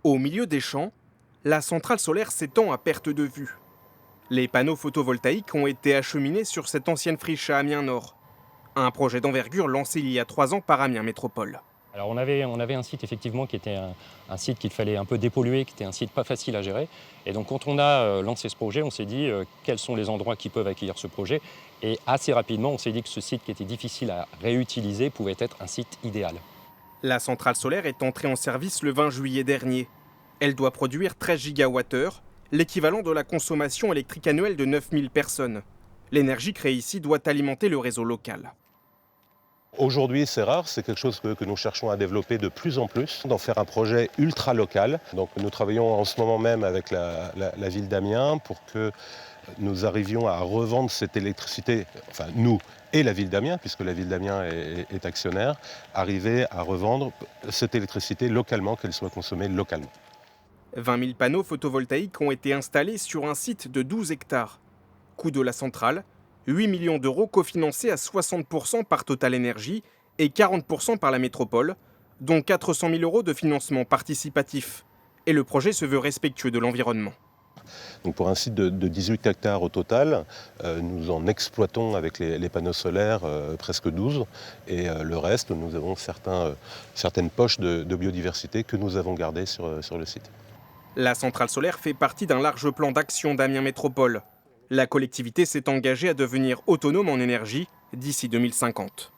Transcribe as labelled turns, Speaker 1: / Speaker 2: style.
Speaker 1: Au milieu des champs, la centrale solaire s'étend à perte de vue. Les panneaux photovoltaïques ont été acheminés sur cette ancienne friche à Amiens Nord. Un projet d'envergure lancé il y a 3 ans par Amiens Métropole.
Speaker 2: Alors on avait un site effectivement qui était un site qu'il fallait un peu dépolluer, qui était un site pas facile à gérer. Et donc quand on a lancé ce projet, on s'est dit quels sont les endroits qui peuvent accueillir ce projet. Et assez rapidement, on s'est dit que ce site qui était difficile à réutiliser pouvait être un site idéal.
Speaker 1: La centrale solaire est entrée en service le 20 juillet dernier. Elle doit produire 13 gigawattheures, l'équivalent de la consommation électrique annuelle de 9000 personnes. L'énergie créée ici doit alimenter le réseau local.
Speaker 3: Aujourd'hui, c'est rare, c'est quelque chose que nous cherchons à développer de plus en plus, d'en faire un projet ultra local. Donc nous travaillons en ce moment même avec la ville d'Amiens pour que nous arrivions à revendre cette électricité, enfin nous et la ville d'Amiens, puisque la ville d'Amiens est actionnaire, arriver à revendre cette électricité localement, qu'elle soit consommée localement.
Speaker 1: 20 000 panneaux photovoltaïques ont été installés sur un site de 12 hectares. Coût de la centrale, 8 millions d'euros cofinancés à 60% par Total Energy et 40% par la métropole, dont 400 000 euros de financement participatif. Et le projet se veut respectueux de l'environnement.
Speaker 3: Donc pour un site de 18 hectares au total, nous en exploitons avec les panneaux solaires presque 12. Et le reste, nous avons certaines poches de biodiversité que nous avons gardées sur le site.
Speaker 1: La centrale solaire fait partie d'un large plan d'action d'Amiens Métropole. La collectivité s'est engagée à devenir autonome en énergie d'ici 2050.